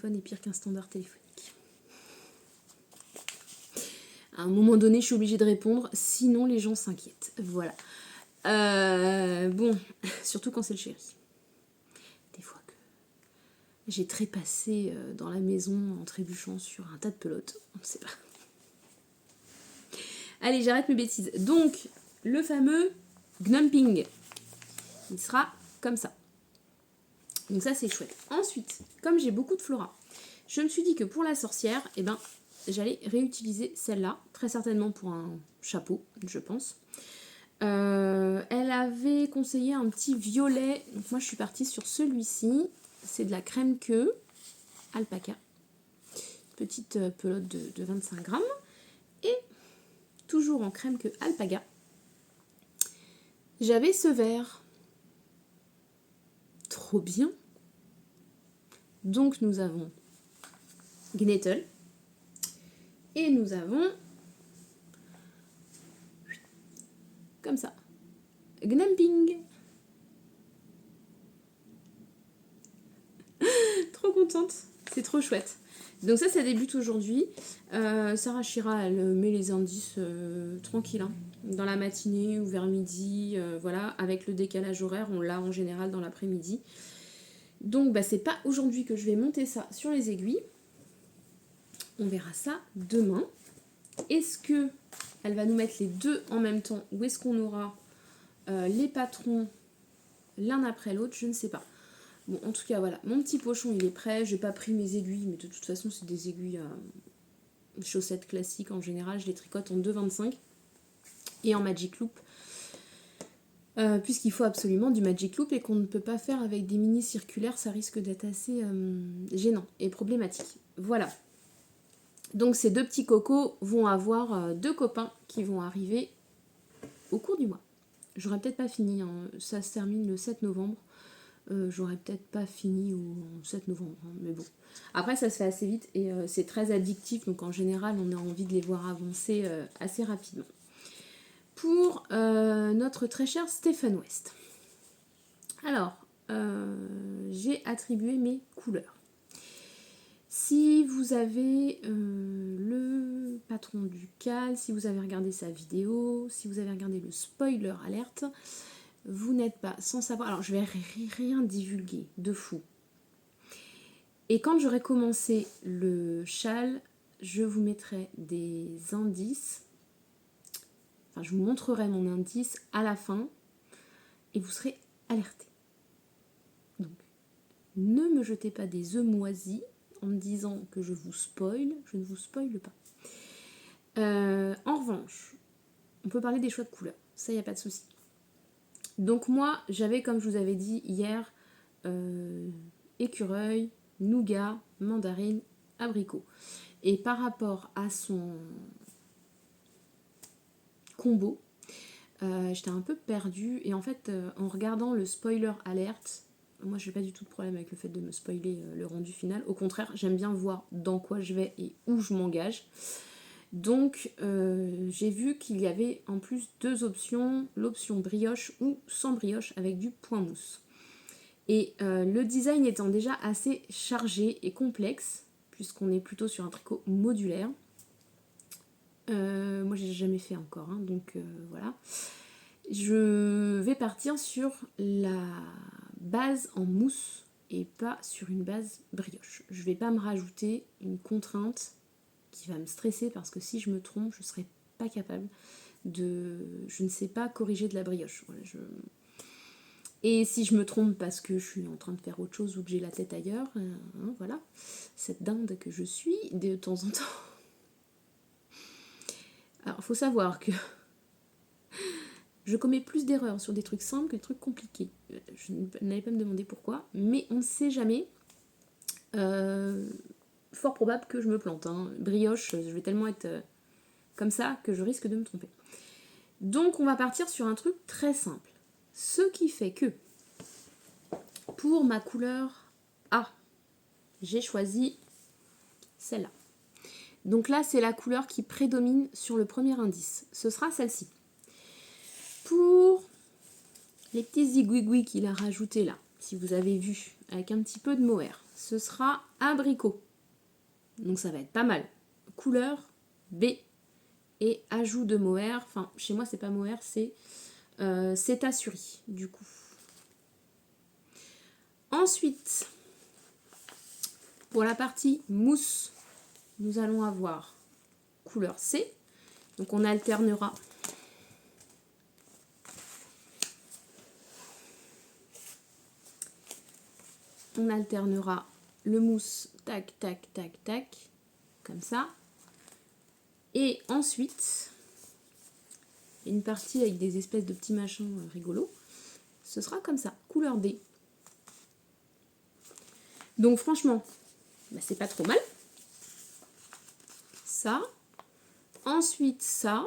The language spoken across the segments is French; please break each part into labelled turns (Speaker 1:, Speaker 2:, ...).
Speaker 1: téléphone est pire qu'un standard téléphonique. À un moment donné, je suis obligée de répondre, sinon les gens s'inquiètent. Voilà. Bon, surtout quand c'est le chéri. Des fois que j'ai trépassé dans la maison en trébuchant sur un tas de pelotes. On ne sait pas. Allez, j'arrête mes bêtises. Donc, le fameux Gnumping. Il sera comme ça. Donc ça, c'est chouette. Ensuite, comme j'ai beaucoup de flora, je me suis dit que pour la sorcière, eh ben, j'allais réutiliser celle-là. Très certainement pour un chapeau, je pense. Elle avait conseillé un petit violet. Donc moi, je suis partie sur celui-ci. C'est de la crème queue alpaca. Petite pelote de 25 grammes. Et toujours en crème queue alpaga. J'avais ce vert. Trop bien. Donc nous avons Gnettel. Et nous avons comme ça. Gnumping. Trop contente. C'est trop chouette. Donc ça débute aujourd'hui. Sarah Chira, elle met les indices tranquille, hein, dans la matinée ou vers midi. Voilà, avec le décalage horaire, on l'a en général dans l'après-midi. Donc bah, c'est pas aujourd'hui que je vais monter ça sur les aiguilles. On verra ça demain. Est-ce que elle va nous mettre les deux en même temps ou est-ce qu'on aura les patrons l'un après l'autre? Je ne sais pas. Bon, en tout cas, voilà, mon petit pochon, il est prêt. J'ai pas pris mes aiguilles, mais de toute façon, c'est des aiguilles chaussettes classiques en général. Je les tricote en 2,25 et en Magic Loop. Puisqu'il faut absolument du Magic Loop et qu'on ne peut pas faire avec des mini circulaires, ça risque d'être assez gênant et problématique. Voilà. Donc ces deux petits cocos vont avoir deux copains qui vont arriver au cours du mois. J'aurais peut-être pas fini, hein. Ça se termine le 7 novembre. J'aurais peut-être pas fini au 7 novembre, hein, mais bon. Après, ça se fait assez vite et c'est très addictif, donc en général, on a envie de les voir avancer assez rapidement. Pour notre très cher Stephen West. Alors, j'ai attribué mes couleurs. Si vous avez le patron du CAL, si vous avez regardé sa vidéo, si vous avez regardé le spoiler alerte, vous n'êtes pas sans savoir. Alors, je vais rien divulguer de fou. Et quand j'aurai commencé le châle, je vous mettrai des indices. Enfin, je vous montrerai mon indice à la fin et vous serez alertés. Donc, ne me jetez pas des œufs moisis en me disant que je vous spoil. Je ne vous spoile pas. En revanche, on peut parler des choix de couleurs. Ça, il n'y a pas de souci. Donc moi, j'avais, comme je vous avais dit hier, écureuil, nougat, mandarine, abricot. Et par rapport à son combo, j'étais un peu perdue. Et en fait, en regardant le spoiler alerte, moi je n'ai pas du tout de problème avec le fait de me spoiler le rendu final. Au contraire, j'aime bien voir dans quoi je vais et où je m'engage. Donc j'ai vu qu'il y avait en plus deux options, l'option brioche ou sans brioche avec du point mousse. Et le design étant déjà assez chargé et complexe, puisqu'on est plutôt sur un tricot modulaire, moi j'ai jamais fait encore, hein, donc voilà. Je vais partir sur la base en mousse et pas sur une base brioche. Je vais pas me rajouter une contrainte qui va me stresser parce que si je me trompe, je serai pas capable de... Je ne sais pas corriger de la brioche. Voilà, Et si je me trompe parce que je suis en train de faire autre chose ou que j'ai la tête ailleurs, hein, voilà, cette dinde que je suis de temps en temps. Alors, il faut savoir que je commets plus d'erreurs sur des trucs simples que des trucs compliqués. Je n'allais pas me demander pourquoi, mais on ne sait jamais. Fort probable que je me plante. Hein. Brioche, je vais tellement être comme ça que je risque de me tromper. Donc, on va partir sur un truc très simple. Ce qui fait que, pour ma couleur A, j'ai choisi celle-là. Donc là, c'est la couleur qui prédomine sur le premier indice. Ce sera celle-ci. Pour les petits zigouigouis qu'il a rajoutés là, si vous avez vu, avec un petit peu de mohair. Ce sera abricot. Donc ça va être pas mal. Couleur B et ajout de mohair. Enfin, chez moi, c'est pas mohair, c'est Cétasuri, du coup. Ensuite, pour la partie mousse, nous allons avoir couleur C. Donc on alternera. On alternera le mousse, tac, tac, tac, tac, comme ça. Et ensuite, une partie avec des espèces de petits machins rigolos. Ce sera comme ça, couleur D. Donc franchement, bah, c'est pas trop mal. Ça. Ensuite ça.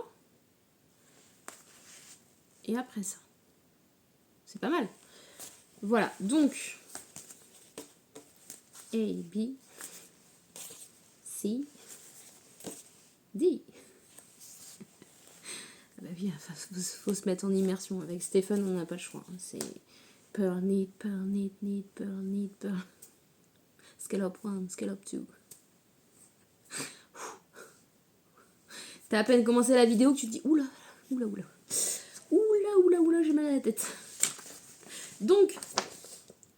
Speaker 1: Et après ça. C'est pas mal. Voilà, donc A, B, C, D. Bah oui, faut se mettre en immersion. Avec Stéphane, on n'a pas le choix. Hein. C'est pearl, need, pearl, need, pearl, need, pearl. Scallop 1, scallop 2. T'as à peine commencé la vidéo que tu te dis oula, oula, oula. Oula, oula, oula, j'ai mal à la tête. Donc,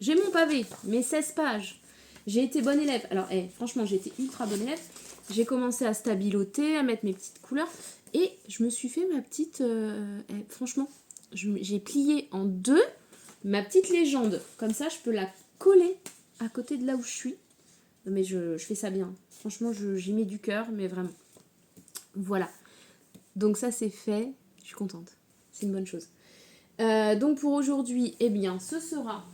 Speaker 1: j'ai mon pavé, mes 16 pages. J'ai été bonne élève. Alors, franchement, j'ai été ultra bonne élève. J'ai commencé à stabiloter, à mettre mes petites couleurs. Et je me suis fait ma petite... franchement, j'ai plié en deux ma petite légende. Comme ça, je peux la coller à côté de là où je suis. Mais je fais ça bien. Franchement, j'y mets du cœur, mais vraiment. Voilà. Donc ça, c'est fait. Je suis contente. C'est une bonne chose. Donc pour aujourd'hui, eh bien, ce sera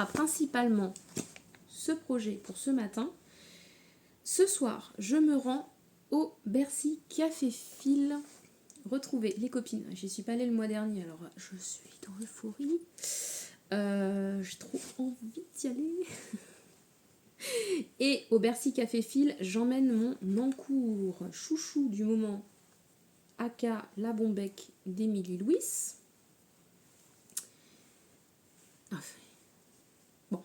Speaker 1: principalement ce projet pour ce matin. Ce soir, je me rends au Bercy Café Phil. Retrouver les copines. J'y suis pas allée le mois dernier, alors je suis dans l'euphorie. J'ai trop envie d'y aller. Et au Bercy Café Phil, j'emmène mon encours chouchou du moment, aka La Bombec d'Émilie Louis. Enfin, bon.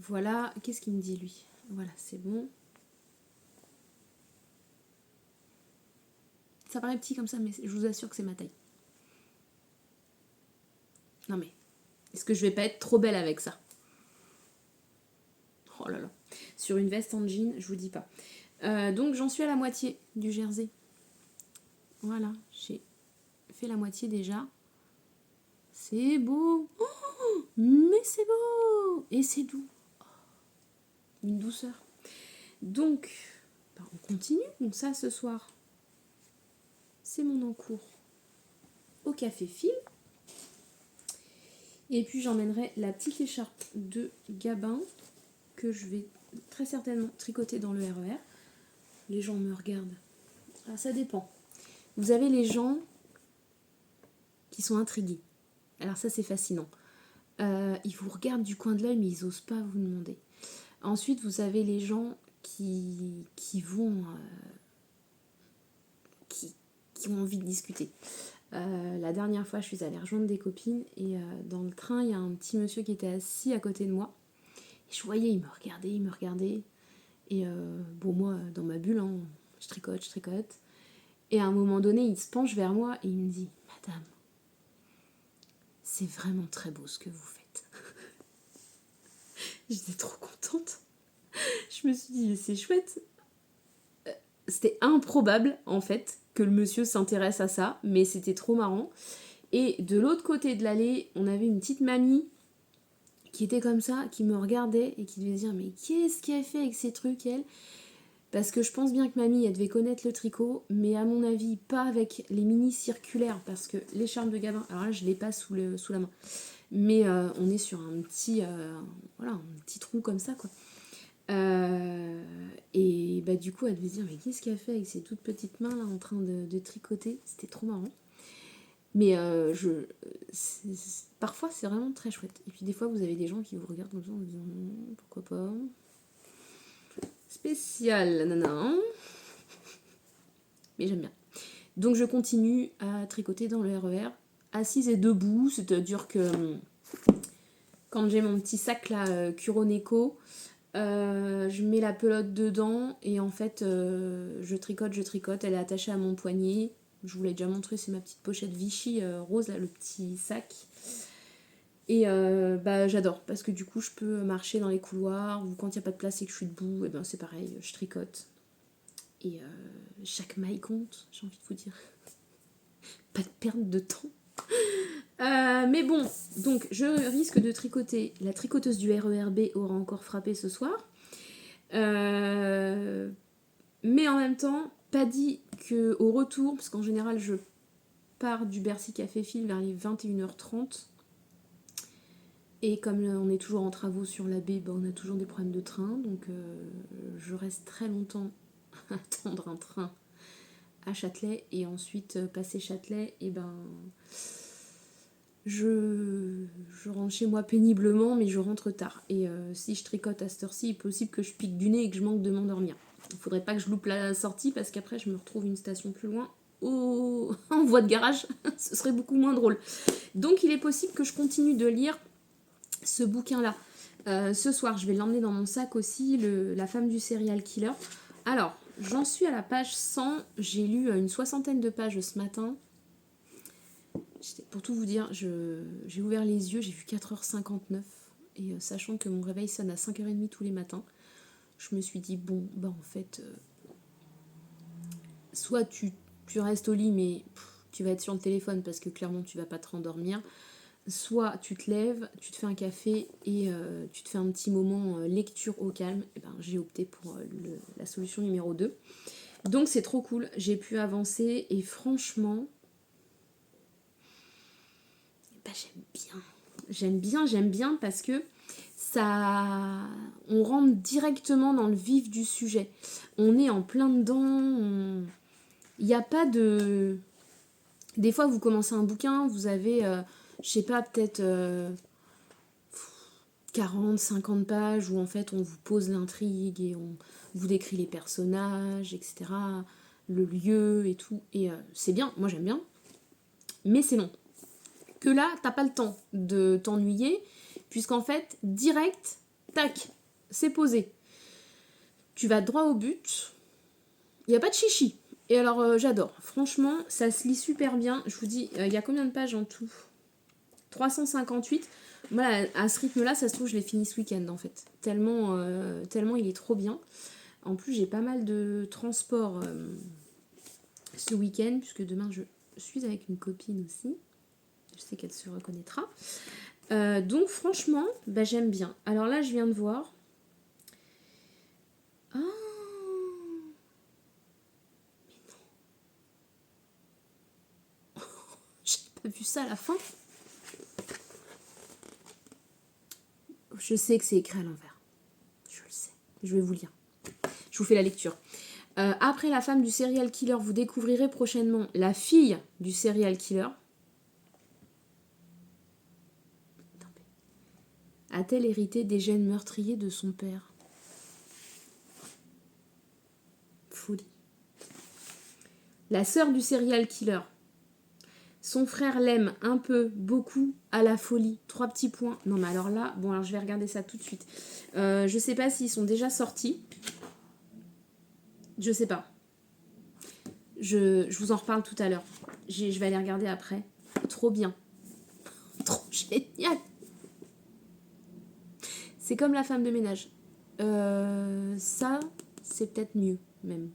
Speaker 1: Voilà, qu'est-ce qu'il me dit lui? Voilà, c'est bon. Ça paraît petit comme ça, mais je vous assure que c'est ma taille. Non mais, est-ce que je vais pas être trop belle avec ça? Oh là là. Sur une veste en jean, je vous dis pas. Donc j'en suis à la moitié du jersey. Voilà, j'ai fait la moitié déjà. C'est beau. Oh, mais c'est beau. Et c'est doux. Oh, une douceur. Donc, on continue. Donc ça, ce soir, c'est mon encours au Café Phil. Et puis j'emmènerai la petite écharpe de Gabin que je vais très certainement tricoter dans le RER. Les gens me regardent. Alors ça dépend. Vous avez les gens qui sont intrigués. Alors ça c'est fascinant. Ils vous regardent du coin de l'œil mais ils n'osent pas vous demander. Ensuite vous avez les gens qui vont... qui ont envie de discuter. La dernière fois je suis allée rejoindre des copines et dans le train il y a un petit monsieur qui était assis à côté de moi. Et je voyais, il me regardait. Et bon moi dans ma bulle, hein, je tricote. Et à un moment donné, il se penche vers moi et il me dit « Madame, c'est vraiment très beau ce que vous faites. » J'étais trop contente. Je me suis dit « C'est chouette. » C'était improbable, en fait, que le monsieur s'intéresse à ça, mais c'était trop marrant. Et de l'autre côté de l'allée, on avait une petite mamie qui était comme ça, qui me regardait et qui devait dire « Mais qu'est-ce qu'elle fait avec ces trucs, elle ?» Parce que je pense bien que mamie, elle devait connaître le tricot, mais à mon avis, pas avec les mini circulaires, parce que l'écharpe de Gabin, alors là, je l'ai pas sous la main, mais on est sur un petit, un petit trou comme ça, quoi. Et bah du coup, elle devait se dire, mais qu'est-ce qu'elle fait avec ses toutes petites mains, là, en train de tricoter? C'était trop marrant. Mais parfois, c'est vraiment très chouette. Et puis des fois, vous avez des gens qui vous regardent comme ça en disant, pourquoi pas? Spécial, non. Mais j'aime bien. Donc je continue à tricoter dans le RER assise et debout, c'est-à-dire que quand j'ai mon petit sac là, Kuroneko, je mets la pelote dedans et en fait je tricote, elle est attachée à mon poignet. Je vous l'ai déjà montré, c'est ma petite pochette Vichy rose, là, le petit sac. Et j'adore parce que du coup je peux marcher dans les couloirs ou quand il n'y a pas de place et que je suis debout, et ben c'est pareil, je tricote. Et chaque maille compte, j'ai envie de vous dire. Pas de perte de temps. Mais bon, donc je risque de tricoter. La tricoteuse du RERB aura encore frappé ce soir. Mais en même temps, pas dit qu'au retour, parce qu'en général je pars du Bercy Café Fil vers les 21h30. Et comme on est toujours en travaux sur la baie, on a toujours des problèmes de train. Donc je reste très longtemps à attendre un train à Châtelet. Et ensuite, passer Châtelet, et je rentre chez moi péniblement, mais je rentre tard. Et si je tricote à cette heure-ci, il est possible que je pique du nez et que je manque de m'endormir. Il faudrait pas que je loupe la sortie parce qu'après je me retrouve une station plus loin en voie de garage. Ce serait beaucoup moins drôle. Donc il est possible que je continue de lire ce bouquin-là. Ce soir, je vais l'emmener dans mon sac aussi, La femme du serial killer. Alors, j'en suis à la page 100. J'ai lu une 60aine de pages ce matin. Pour tout vous dire, j'ai ouvert les yeux, j'ai vu 4h59. Et sachant que mon réveil sonne à 5h30 tous les matins, je me suis dit, bon, en fait, soit tu restes au lit, mais tu vas être sur le téléphone parce que clairement, tu vas pas te rendormir. Soit tu te lèves, tu te fais un café et tu te fais un petit moment lecture au calme. Et j'ai opté pour la solution numéro 2. Donc c'est trop cool, j'ai pu avancer et franchement, j'aime bien parce que ça, on rentre directement dans le vif du sujet. On est en plein dedans, il n'y a pas de... Des fois vous commencez un bouquin, vous avez... je sais pas, peut-être 40, 50 pages où en fait on vous pose l'intrigue et on vous décrit les personnages, etc. Le lieu et tout. Et c'est bien, moi j'aime bien. Mais c'est long. Que là, t'as pas le temps de t'ennuyer, puisqu'en fait, direct, tac, c'est posé. Tu vas droit au but. Il n'y a pas de chichi. Et alors, j'adore. Franchement, ça se lit super bien. Je vous dis, il y a combien de pages en tout ? 358. Voilà, à ce rythme-là, ça se trouve, je l'ai fini ce week-end en fait. Tellement il est trop bien. En plus, j'ai pas mal de transport ce week-end, puisque demain, je suis avec une copine aussi. Je sais qu'elle se reconnaîtra. Donc, franchement, j'aime bien. Alors là, je viens de voir. Ah, mais non. J'ai pas vu ça à la fin. Je sais que c'est écrit à l'envers. Je le sais. Je vais vous lire. Je vous fais la lecture. Après la femme du serial killer, vous découvrirez prochainement la fille du serial killer. A-t-elle hérité des gènes meurtriers de son père ? Folie. La sœur du serial killer. Son frère l'aime un peu, beaucoup, à la folie. 3 petits points. Non mais alors là, bon alors je vais regarder ça tout de suite. Je sais pas s'ils sont déjà sortis. Je sais pas. Je vous en reparle tout à l'heure. Je vais aller regarder après. Trop bien. Trop génial. C'est comme la femme de ménage. Ça, c'est peut-être mieux même.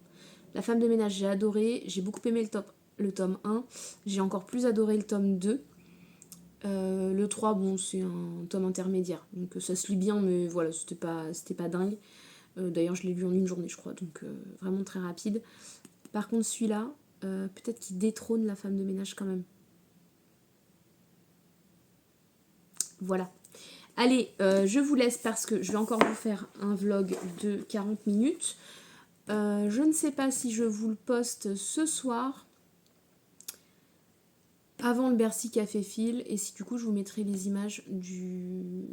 Speaker 1: La femme de ménage, j'ai adoré. J'ai beaucoup aimé le tome 1. J'ai encore plus adoré le tome 2. Le 3, bon, c'est un tome intermédiaire. Donc ça se lit bien, mais voilà, c'était pas dingue. D'ailleurs, je l'ai lu en une journée, je crois. Donc vraiment très rapide. Par contre, celui-là, peut-être qu'il détrône la femme de ménage quand même. Voilà. Allez, je vous laisse parce que je vais encore vous faire un vlog de 40 minutes. Je ne sais pas si je vous le poste ce soir, avant le Bercy Café Fil, et si du coup je vous mettrai les images du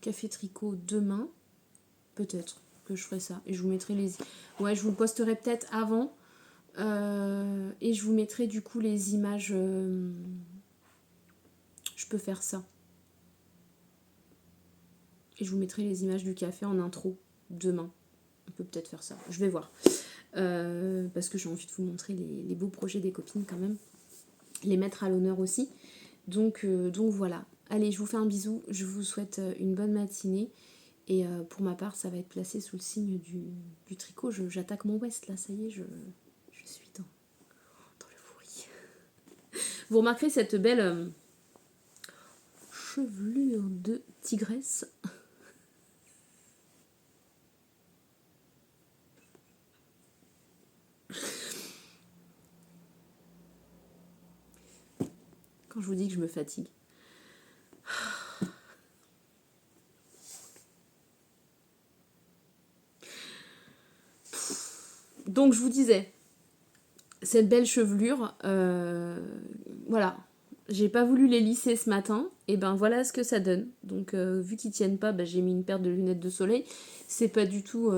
Speaker 1: Café Tricot demain. Peut-être que je ferai ça. Et je vous mettrai les... Ouais, je vous le posterai peut-être avant. Et je vous mettrai du coup les images peux faire ça. Et je vous mettrai les images du café en intro demain. On peut peut-être faire ça. Je vais voir. Parce que j'ai envie de vous montrer les beaux projets des copines quand même. Les mettre à l'honneur aussi. Donc voilà. Allez, je vous fais un bisou. Je vous souhaite une bonne matinée. Et pour ma part, ça va être placé sous le signe du tricot. J'attaque mon West là, ça y est, je suis dans le fourri. Vous remarquerez cette belle chevelure de tigresse. Quand je vous dis que je me fatigue. Donc je vous disais, cette belle chevelure, voilà, j'ai pas voulu les lisser ce matin, et ben voilà ce que ça donne. Donc vu qu'ils tiennent pas, j'ai mis une paire de lunettes de soleil. C'est pas du tout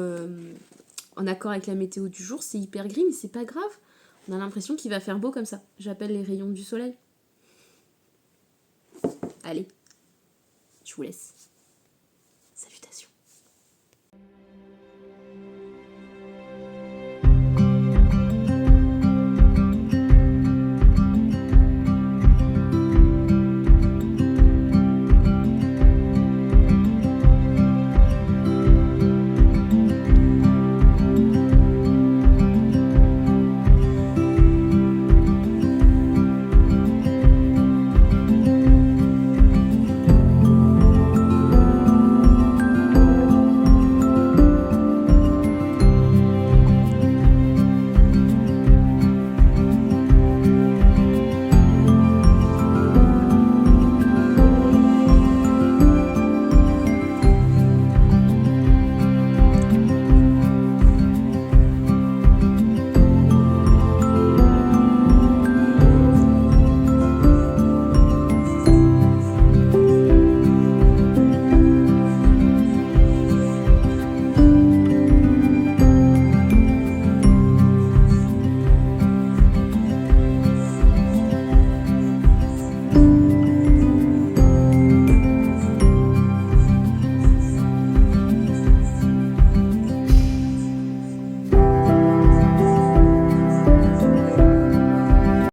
Speaker 1: en accord avec la météo du jour, c'est hyper gris, mais c'est pas grave. On a l'impression qu'il va faire beau comme ça. J'appelle les rayons du soleil. Allez, je vous laisse.